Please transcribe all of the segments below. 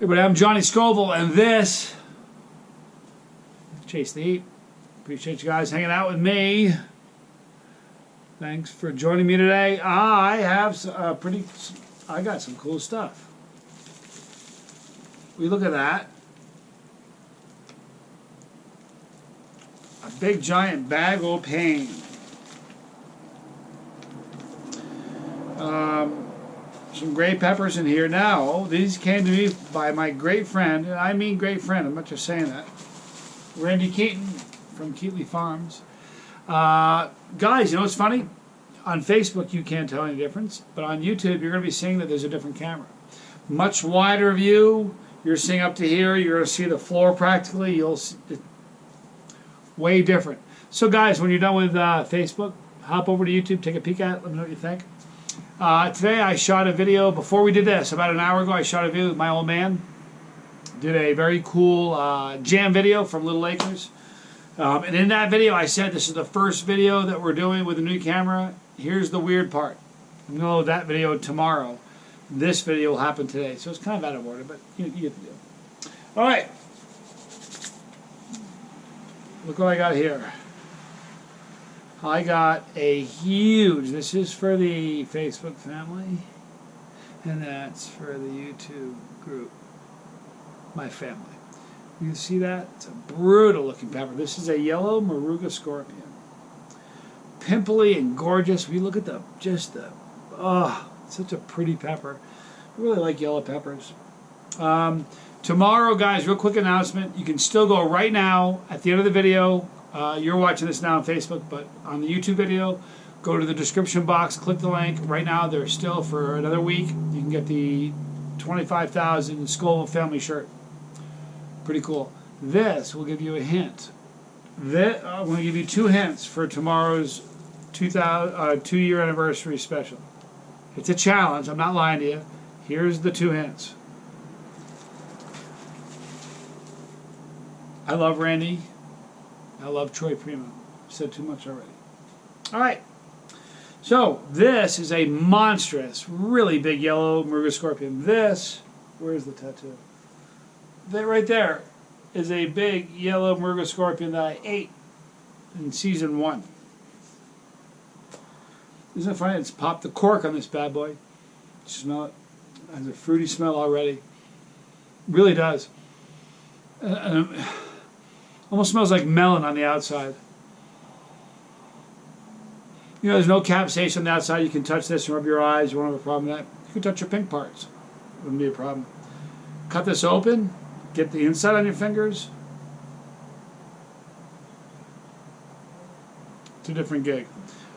Everybody, I'm Johnny Scoville, and this Chase the Heat. Appreciate you guys hanging out with me. Thanks for joining me today. I have I got some cool stuff. We look at that. A big giant bag of pain. Some gray peppers in here. Now, these came to me by my great friend, and I mean great friend, I'm not just saying that, Randy Keaton from Keaton Farms. Guys, you know what's funny? On Facebook you can't tell any difference, but on YouTube you're going to be seeing that there's a different camera. Much wider view, you're seeing up to here, you're going to see the floor practically, you'll see it way different. So guys, when you're done with Facebook, hop over to YouTube, take a peek at it, let me know what you think. Today I shot a video, before we did this, about an hour ago, I shot a video with my old man. Did a very cool jam video from Little Lakers. And in that video I said this is the first video that we're doing with a new camera. Here's the weird part. I'm going to load that video tomorrow. This video will happen today. So it's kind of out of order, but you get the deal. Alright. Look what I got here. I got a huge, this is for the Facebook family, and that's for the YouTube group, my family. You see that? It's a brutal looking pepper. This is a yellow Moruga scorpion. Pimply and gorgeous. We look at such a pretty pepper. I really like yellow peppers. Tomorrow, guys, real quick announcement. You can still go right now at the end of the video. You're watching this now on Facebook, but on the YouTube video, go to the description box, click the link. Right now, they're still for another week. You can get the 25,000 Scoville family shirt. Pretty cool. This will give you a hint. I'm going to give you 2 hints for tomorrow's 2-year anniversary special. It's a challenge. I'm not lying to you. Here's the 2 hints. I love Randy. I love Troy Primo. I've said too much already. Alright. So, this is a monstrous, really big yellow Moruga scorpion. This, where's the tattoo? That right there is a big yellow Moruga scorpion that I ate in season 1. Isn't it funny? It's popped the cork on this bad boy. Smell it. It has a fruity smell already. It really does. Almost smells like melon on the outside. You know, there's no capsaicin on the outside. You can touch this and rub your eyes. You won't have a problem with that. You can touch your pink parts. Wouldn't be a problem. Cut this open. Get the inside on your fingers. It's a different gig.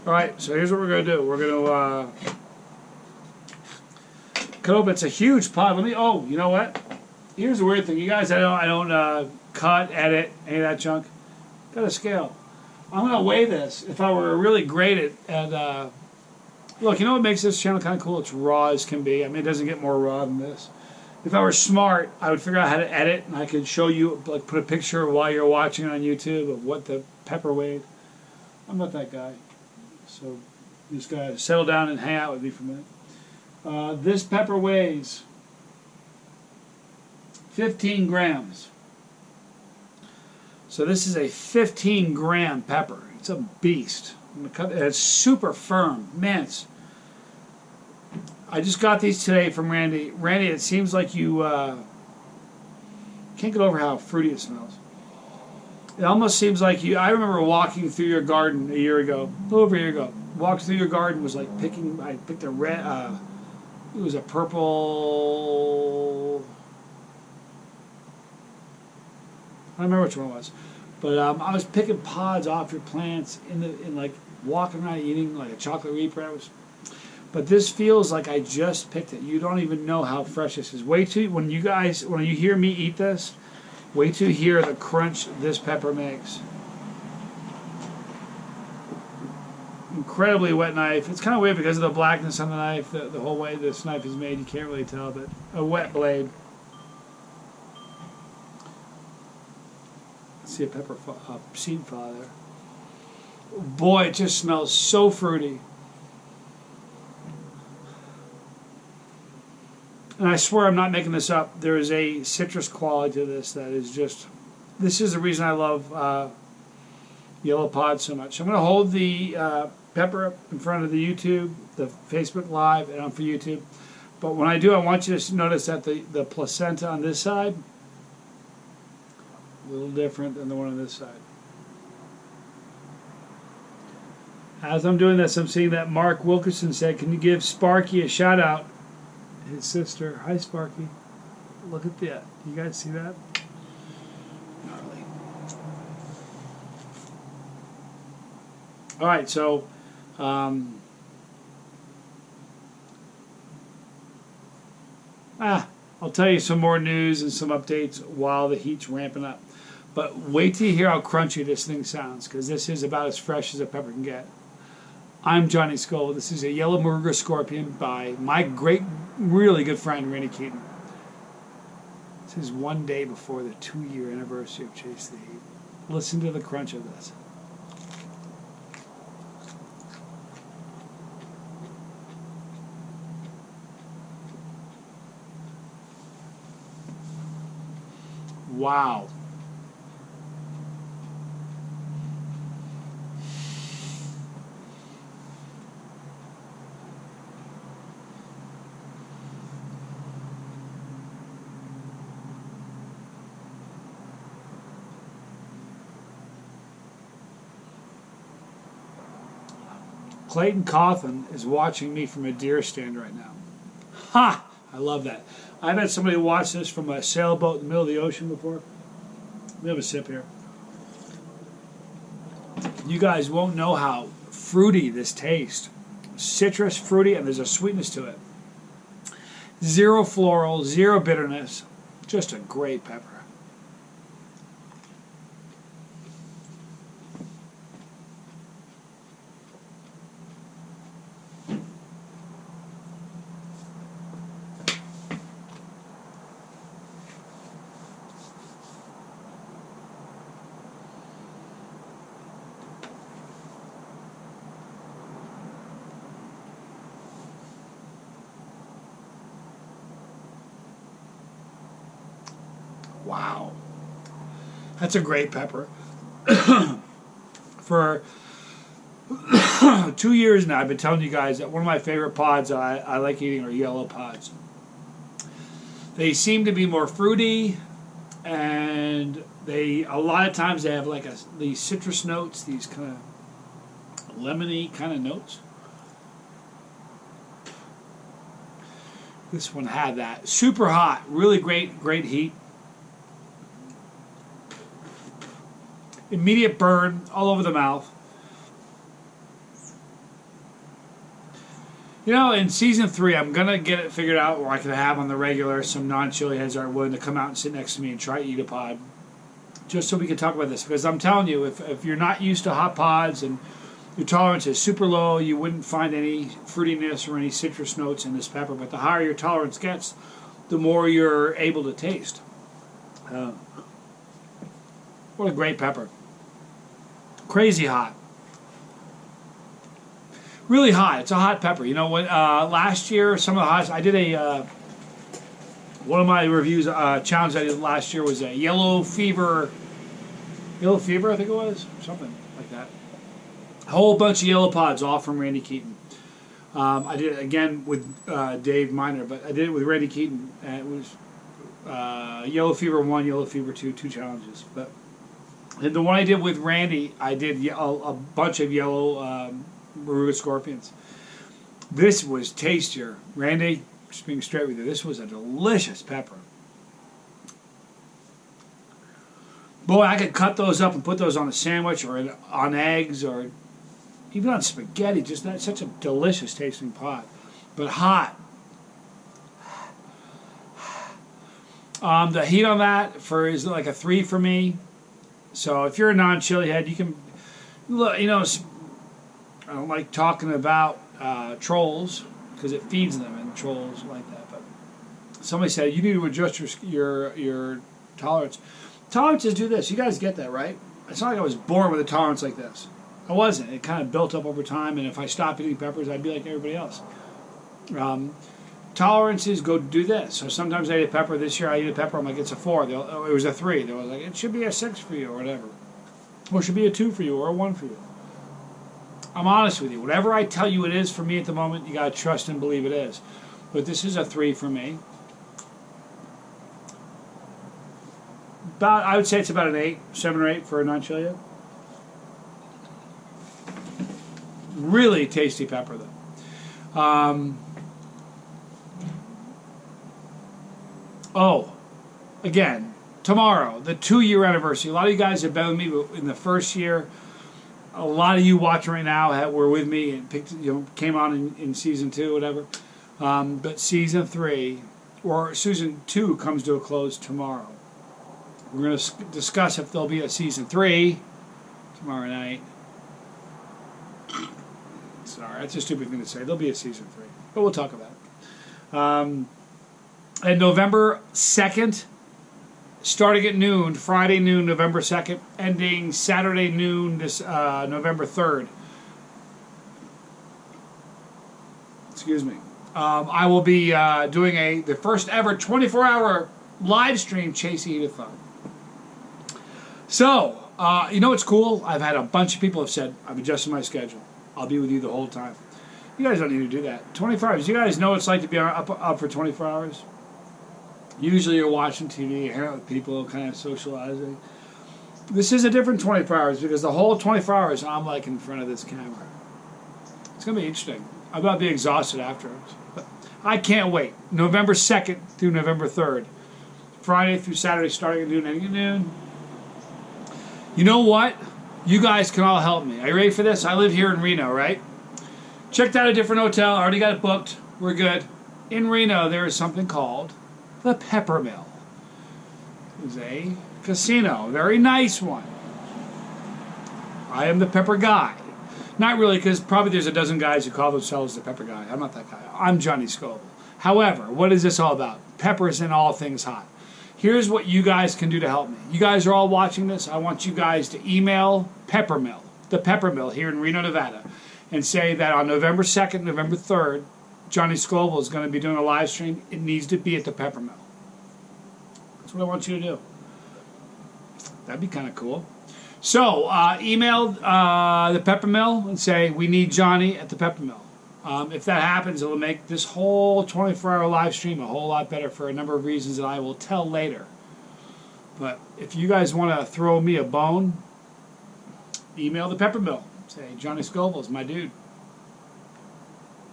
Alright, so here's what we're going to do. We're going to cut open. It's a huge pot. Oh, you know what? Here's the weird thing. You guys, I don't cut, edit, any of that junk. Got a scale. I'm going to weigh this. If I were really great at look, you know what makes this channel kind of cool? It's raw as can be. I mean, it doesn't get more raw than this. If I were smart, I would figure out how to edit, and I could show you, like, put a picture while you're watching it on YouTube of what the pepper weighed. I'm not that guy. So you just got to settle down and hang out with me for a minute. This pepper weighs 15 grams. So this is a 15-gram pepper. It's a beast. I'm gonna cut it. It's super firm. Man, I just got these today from Randy. Randy, it seems like you can't get over how fruity it smells. It almost seems like you. I remember walking through your garden a year ago, a little over a year ago. Walked through your garden, was like picking. I picked a red. It was a purple. I don't remember which one it was, but I was picking pods off your plants in like walking around eating like a chocolate reaper. But this feels like I just picked it. You don't even know how fresh this is. Wait till when you hear me eat this, wait till you hear the crunch this pepper makes. Incredibly wet knife. It's kind of weird because of the blackness on the knife. The whole way this knife is made, you can't really tell, but a wet blade. See a pepper seed fall there. Boy, it just smells so fruity. And I swear I'm not making this up. There is a citrus quality to this that is just... This is the reason I love yellow pods so much. I'm going to hold the pepper up in front of the YouTube, the Facebook Live, and on for YouTube. But when I do, I want you to notice that the placenta on this side, a little different than the one on this side. As I'm doing this, I'm seeing that Mark Wilkerson said, can you give Sparky a shout out? His sister. Hi, Sparky. Look at that. You guys see that? Gnarly. All right, so I'll tell you some more news and some updates while the heat's ramping up. But wait till you hear how crunchy this thing sounds, because this is about as fresh as a pepper can get. I'm Johnny Scoville. This is a yellow Moruga scorpion by my really good friend, Randy Keaton. This is one day before the 2-year anniversary of Chasetheheat. Listen to the crunch of this. Wow. Clayton Cawthon is watching me from a deer stand right now. Ha! I love that. I've had somebody watch this from a sailboat in the middle of the ocean before. We have a sip here. You guys won't know how fruity this tastes. Citrus, fruity, and there's a sweetness to it. Zero floral, zero bitterness. Just a great pepper. Wow. That's a great pepper. For 2 years now, I've been telling you guys that one of my favorite pods I like eating are yellow pods. They seem to be more fruity, and a lot of times they have like these citrus notes, these kind of lemony kind of notes. This one had that. Super hot, really great heat. Immediate burn all over the mouth. You know, in season 3, I'm going to get it figured out where I can have on the regular some non-chili heads that are willing to come out and sit next to me and try to eat a pod. Just so we can talk about this. Because I'm telling you, if you're not used to hot pods and your tolerance is super low, you wouldn't find any fruitiness or any citrus notes in this pepper. But the higher your tolerance gets, the more you're able to taste. What a great pepper. Crazy hot. Really hot. It's a hot pepper. You know, when last year, some of the hottest, I did one of my reviews, challenge I did last year was a yellow fever, I think it was, something like that. A whole bunch of yellow pods, all from Randy Keaton. I did it again with Dave Miner, but I did it with Randy Keaton, and it was Yellow Fever 1, Yellow Fever 2, 2 challenges. But and the one I did with Randy, I did a bunch of yellow Moruga scorpions. This was tastier. Randy, just being straight with you, this was a delicious pepper. Boy, I could cut those up and put those on a sandwich or on eggs or even on spaghetti. Just that's such a delicious tasting pot. But hot. The heat on that is like a 3 for me. So if you're a non-chili head, you can, you know, I don't like talking about trolls because it feeds them, and trolls like that. But somebody said you need to adjust your tolerance. Tolerances do this. You guys get that, right? It's not like I was born with a tolerance like this. I wasn't. It kind of built up over time, and if I stopped eating peppers, I'd be like everybody else. tolerances go do this. So sometimes I eat a pepper. This year I eat a pepper. I'm like, it's a 4. It was a 3. They were like, it should be a 6 for you or whatever. Or it should be a 2 for you or a 1 for you. I'm honest with you. Whatever I tell you it is for me at the moment, you got to trust and believe it is. But this is a 3 for me. I would say it's about an 8, 7 or 8 for a non-chili. Really tasty pepper, though. Oh, again, tomorrow, the 2-year anniversary. A lot of you guys have been with me in the first year. A lot of you watching right now were with me and came on in season 2, whatever. But season 3 or season 2 comes to a close tomorrow. We're going to discuss if there'll be a season 3 tomorrow night. Sorry, that's a stupid thing to say. There'll be a season 3, but we'll talk about it. And November 2nd, starting at noon, Friday noon, November 2nd, ending Saturday noon, this November 3rd. Excuse me. I will be doing the first ever 24-hour live stream Chasetheheat. So, you know what's cool? I've had a bunch of people have said, I've adjusted my schedule. I'll be with you the whole time. You guys don't need to do that. 24 hours. You guys know what it's like to be up for 24 hours? Usually you're watching TV, hanging out with people, kind of socializing. This is a different 24 hours because the whole 24 hours I'm like in front of this camera. It's going to be interesting. I'm about to be exhausted afterwards. But I can't wait. November 2nd through November 3rd. Friday through Saturday starting at noon, ending at noon. You know what? You guys can all help me. Are you ready for this? I live here in Reno, right? Checked out a different hotel. Already got it booked. We're good. In Reno, there is something called the Pepper Mill. It's a casino. Very nice one. I am the pepper guy. Not really, because probably there's a dozen guys who call themselves the pepper guy. I'm not that guy. I'm Johnny Scoville. However, what is this all about? Peppers and all things hot. Here's what you guys can do to help me. You guys are all watching this. I want you guys to email Pepper Mill, the Pepper Mill here in Reno, Nevada, and say that on November 2nd, November 3rd, Johnny Scoville is going to be doing a live stream. It needs to be at the Pepper Mill. That's what I want you to do. That'd be kind of cool. So, email the Pepper Mill and say, we need Johnny at the Pepper Mill. If that happens, it'll make this whole 24-hour live stream a whole lot better for a number of reasons that I will tell later. But if you guys want to throw me a bone, email the Pepper Mill. Say, Johnny Scoville is my dude.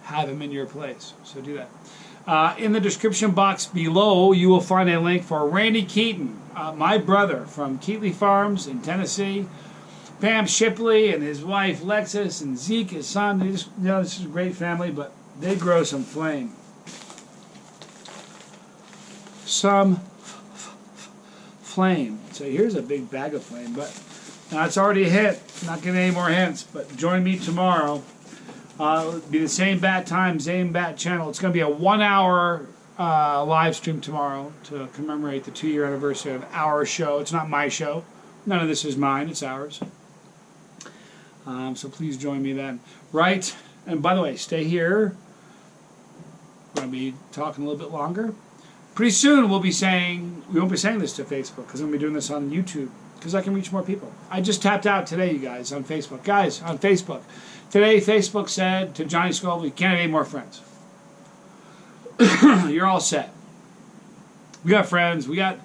Have him in your place. So do that. In the description box below, you will find a link for Randy Keaton, my brother from Keaton Farms in Tennessee. Pam Shipley and his wife Lexus and Zeke, his son. This is a great family, but they grow some flame. Some flame. So here's a big bag of flame, but now it's already a hit. Not getting any more hints, but join me tomorrow. It'll be the same bat time, same bat channel. It's going to be a 1-hour live stream tomorrow to commemorate the 2-year anniversary of our show. It's not my show. None of this is mine. It's ours. So please join me then. Right? And by the way, stay here. We're going to be talking a little bit longer. Pretty soon we won't be saying this to Facebook because I'm going to be doing this on YouTube because I can reach more people. I just tapped out today, you guys, on Facebook. Guys, on Facebook. Today, Facebook said to Johnny Scoville, you can't have any more friends. You're all set. We got friends. We got,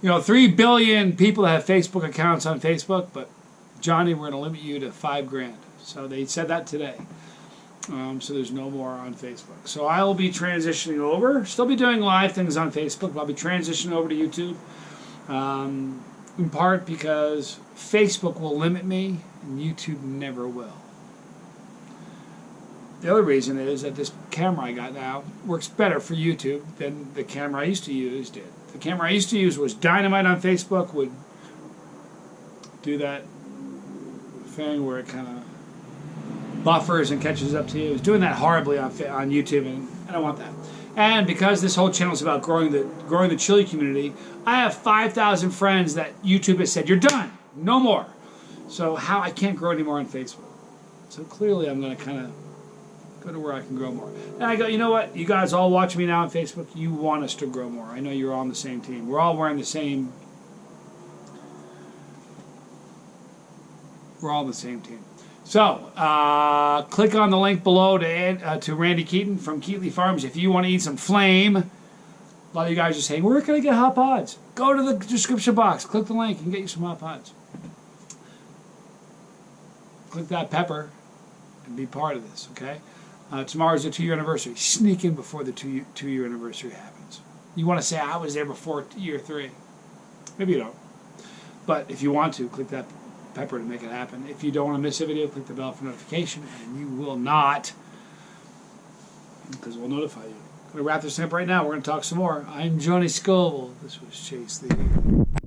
3 billion people that have Facebook accounts on Facebook, but Johnny, we're going to limit you to $5,000. So they said that today. So there's no more on Facebook. So I will be transitioning over. Still be doing live things on Facebook, but I'll be transitioning over to YouTube. In part because Facebook will limit me, and YouTube never will. The other reason is that this camera I got now works better for YouTube than the camera I used to use did. The camera I used to use was dynamite on Facebook, would do that thing where it kind of buffers and catches up to you. It was doing that horribly on YouTube, and I don't want that. And because this whole channel is about growing the chili community, I have 5,000 friends that YouTube has said, you're done, no more. So I can't grow anymore on Facebook. So clearly I'm going to kind of Go to where I can grow more. And I go, you know what? You guys all watch me now on Facebook. You want us to grow more. I know you're all on the same team. We're all wearing the same. We're all on the same team. So, click on the link below to Randy Keaton from Keatley Farms if you want to eat some flame. A lot of you guys are saying, where can I get hot pods? Go to the description box. Click the link and get you some hot pods. Click that pepper and be part of this, okay? Tomorrow's the 2-year anniversary. Sneak in before the two-year anniversary happens. You want to say, I was there before year 3. Maybe you don't. But if you want to, click that pepper to make it happen. If you don't want to miss a video, click the bell for notification, and you will not, because we'll notify you. I'm going to wrap this up right now. We're going to talk some more. I'm Johnny Scoville. This was Chase the Heat.